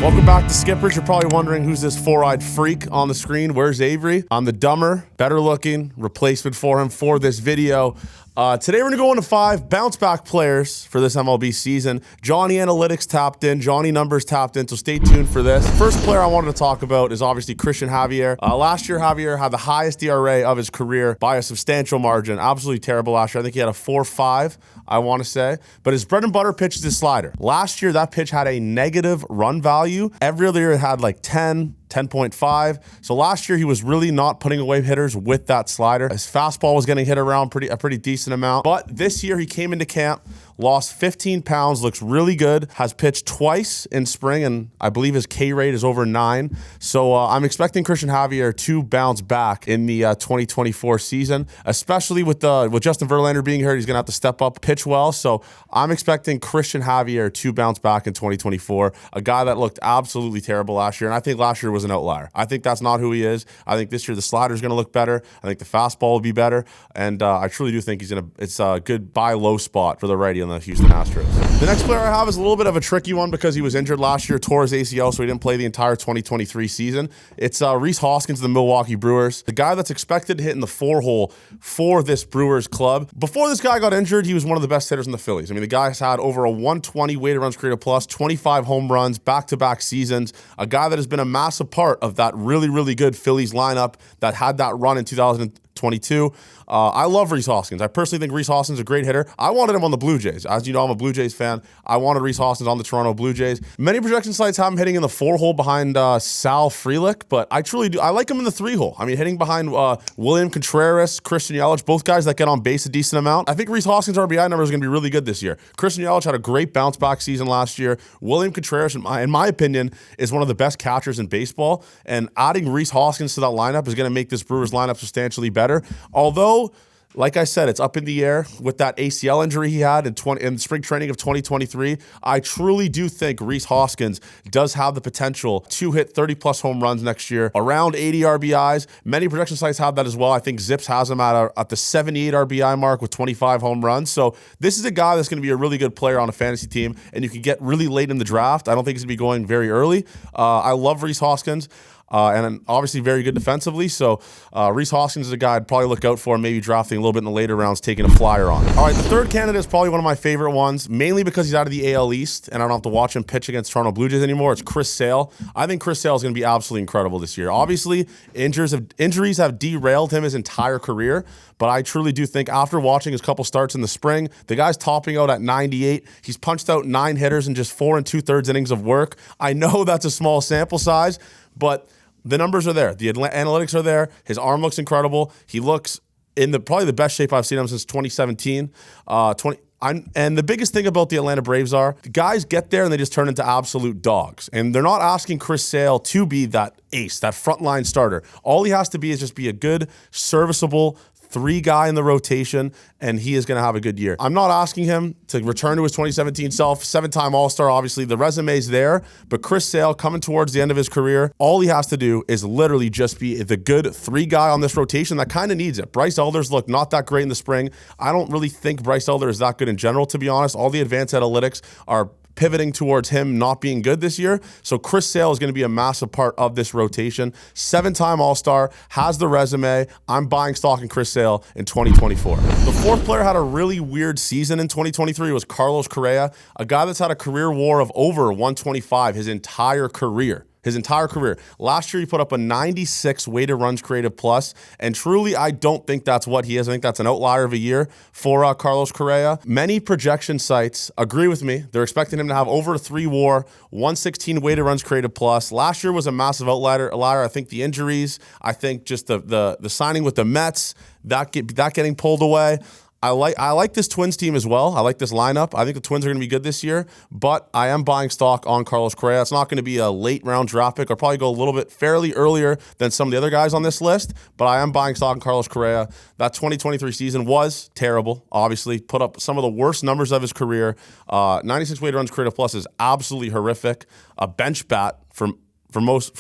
Welcome back to Skippers. You're probably wondering who's this four-eyed freak on the screen. Where's Avery? I'm the dumber, better-looking replacement for him for this video. Today we're going to go into 5 bounce-back players for this MLB season. Johnny Analytics tapped in, Johnny Numbers tapped in, so stay tuned for this. First player I wanted to talk about is obviously Christian Javier. Last year, Javier had the highest ERA of his career by a substantial margin. Absolutely terrible last year. I think he had a 4.5, I want to say. But his bread and butter pitch is his slider. Last year, that pitch had a negative run value. Every other year, it had like 10, 10.5. So last year, he was really not putting away hitters with that slider. His fastball was getting hit around a pretty decent amount. But this year, he came into camp, lost 15 pounds, looks really good, has pitched twice in spring, and I believe his K rate is over 9. So I'm expecting Christian Javier to bounce back in the 2024 season, especially with Justin Verlander being hurt. He's going to have to step up, pitch well. So I'm expecting Christian Javier to bounce back in 2024, a guy that looked absolutely terrible last year, and I think last year was an outlier. I think that's not who he is. I think this year the slider is going to look better. I think the fastball will be better, and I truly do think it's a good buy low spot for the righty on the Houston Astros. The next player I have is a little bit of a tricky one because he was injured last year, tore his ACL, so he didn't play the entire 2023 season. It's Rhys Hoskins of the Milwaukee Brewers, the guy that's expected to hit in the 4-hole for this Brewers club. Before this guy got injured, he was one of the best hitters in the Phillies. I mean, the guy's had over a 120 weighted runs created plus, 25 home runs, back-to-back seasons, a guy that has been a massive part of that really, really good Phillies lineup that had that run in 2022. I love Rhys Hoskins. I personally think Rhys Hoskins is a great hitter. I wanted him on the Blue Jays. As you know, I'm a Blue Jays fan. I wanted Rhys Hoskins on the Toronto Blue Jays. Many projection sites have him hitting in the 4-hole behind Sal Frelick, but I truly do. I like him in the 3-hole. I mean, hitting behind William Contreras, Christian Yelich, both guys that get on base a decent amount. I think Rhys Hoskins' RBI number is going to be really good this year. Christian Yelich had a great bounce-back season last year. William Contreras, in my opinion, is one of the best catchers in baseball, and adding Rhys Hoskins to that lineup is going to make this Brewers lineup substantially better. Although, like I said, it's up in the air with that ACL injury he had in spring training of 2023. I truly do think Rhys Hoskins does have the potential to hit 30-plus home runs next year, around 80 RBIs. Many projection sites have that as well. I think Zips has him at the 78 RBI mark with 25 home runs. So this is a guy that's going to be a really good player on a fantasy team, and you can get really late in the draft. I don't think he's going to be going very early. I love Rhys Hoskins. And obviously very good defensively. So Rhys Hoskins is a guy I'd probably look out for, maybe drafting a little bit in the later rounds, taking a flyer on. All right, the third candidate is probably one of my favorite ones, mainly because he's out of the AL East, and I don't have to watch him pitch against Toronto Blue Jays anymore. It's Chris Sale. I think Chris Sale is going to be absolutely incredible this year. Obviously, injuries have derailed him his entire career, but I truly do think after watching his couple starts in the spring, the guy's topping out at 98. He's punched out 9 hitters in just 4 2/3 innings of work. I know that's a small sample size, but the numbers are there. The analytics are there. His arm looks incredible. He looks in probably the best shape I've seen him since 2017. And the biggest thing about the Atlanta Braves are the guys get there and they just turn into absolute dogs. And they're not asking Chris Sale to be that ace, that frontline starter. All he has to be is just be a good, serviceable 3 guy in the rotation, and he is going to have a good year. I'm not asking him to return to his 2017 self, 7-time All-Star, obviously. The resume's there, but Chris Sale, coming towards the end of his career, all he has to do is literally just be the good 3 guy on this rotation that kind of needs it. Bryce Elder's looked not that great in the spring. I don't really think Bryce Elder is that good in general, to be honest. All the advanced analytics are pivoting towards him not being good this year. So Chris Sale is going to be a massive part of this rotation. 7-time All-Star, has the resume. I'm buying stock in Chris Sale in 2024. The fourth player had a really weird season in 2023 was Carlos Correa, a guy that's had a career WAR of over 125 his entire career. Last year, he put up a 96 weighted runs created plus, and truly, I don't think that's what he is. I think that's an outlier of a year for Carlos Correa. Many projection sites agree with me. They're expecting him to have over a 3 WAR, 116 weighted runs created plus. Last year was a massive outlier. I think the injuries, I think just the signing with the Mets, that getting pulled away. I like this Twins team as well. I like this lineup. I think the Twins are going to be good this year, but I am buying stock on Carlos Correa. It's not going to be a late round draft pick. I'll probably go a little bit fairly earlier than some of the other guys on this list, but I am buying stock on Carlos Correa. That 2023 season was terrible, obviously. Put up some of the worst numbers of his career. 96 weighted runs created plus is absolutely horrific. A bench bat for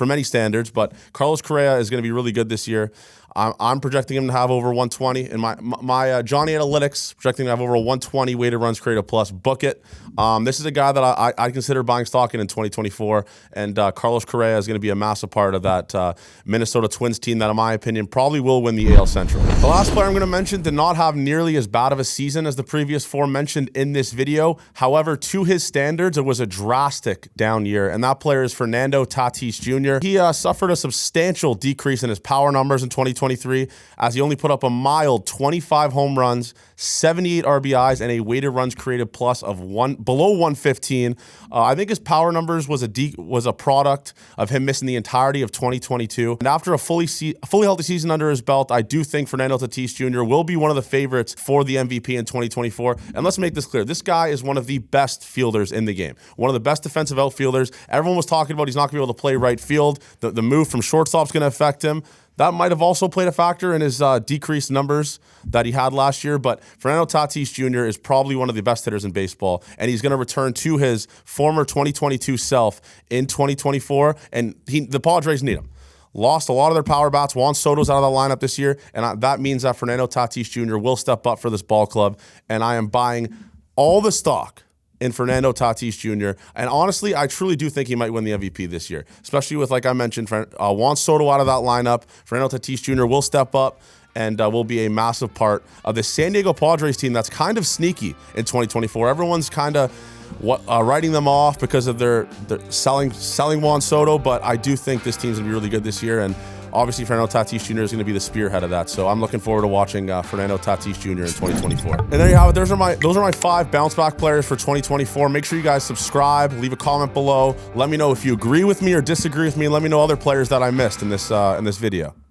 many standards, but Carlos Correa is going to be really good this year. I'm projecting him to have over 120. In my Johnny Analytics projecting to have over a 120 weighted runs created plus. Book it. This is a guy that I consider buying stock in 2024, and Carlos Correa is going to be a massive part of that Minnesota Twins team that, in my opinion, probably will win the AL Central. The last player I'm going to mention did not have nearly as bad of a season as the previous four mentioned in this video. However, to his standards, it was a drastic down year, and that player is Fernando Tatis Jr. He suffered a substantial decrease in his power numbers in 2023, as he only put up a mild 25 home runs, 78 RBIs, and a weighted runs created plus of below 115. I think his power numbers was a product of him missing the entirety of 2022. And after a fully healthy season under his belt, I do think Fernando Tatis Jr. will be one of the favorites for the MVP in 2024. And let's make this clear. This guy is one of the best fielders in the game. One of the best defensive outfielders. Everyone was talking about he's not going to be able to play right field. The move from shortstop's going to affect him. That might have also played a factor in his decreased numbers that he had last year, but Fernando Tatis Jr. is probably one of the best hitters in baseball, and he's going to return to his former 2022 self in 2024, and the Padres need him. Lost a lot of their power bats. Juan Soto's out of the lineup this year, and that means that Fernando Tatis Jr. will step up for this ball club, and I am buying all the stock in Fernando Tatis Jr. And honestly, I truly do think he might win the MVP this year, especially with, like I mentioned, Juan Soto out of that lineup. Fernando Tatis Jr. will step up and will be a massive part of the San Diego Padres team that's kind of sneaky in 2024. Everyone's kind of writing them off because of their selling Juan Soto, but I do think this team's going to be really good this year, and obviously, Fernando Tatis Jr. is going to be the spearhead of that. So I'm looking forward to watching Fernando Tatis Jr. in 2024. And there you have it. Those are my 5 bounce back players for 2024. Make sure you guys subscribe, leave a comment below. Let me know if you agree with me or disagree with me. Let me know other players that I missed in this video.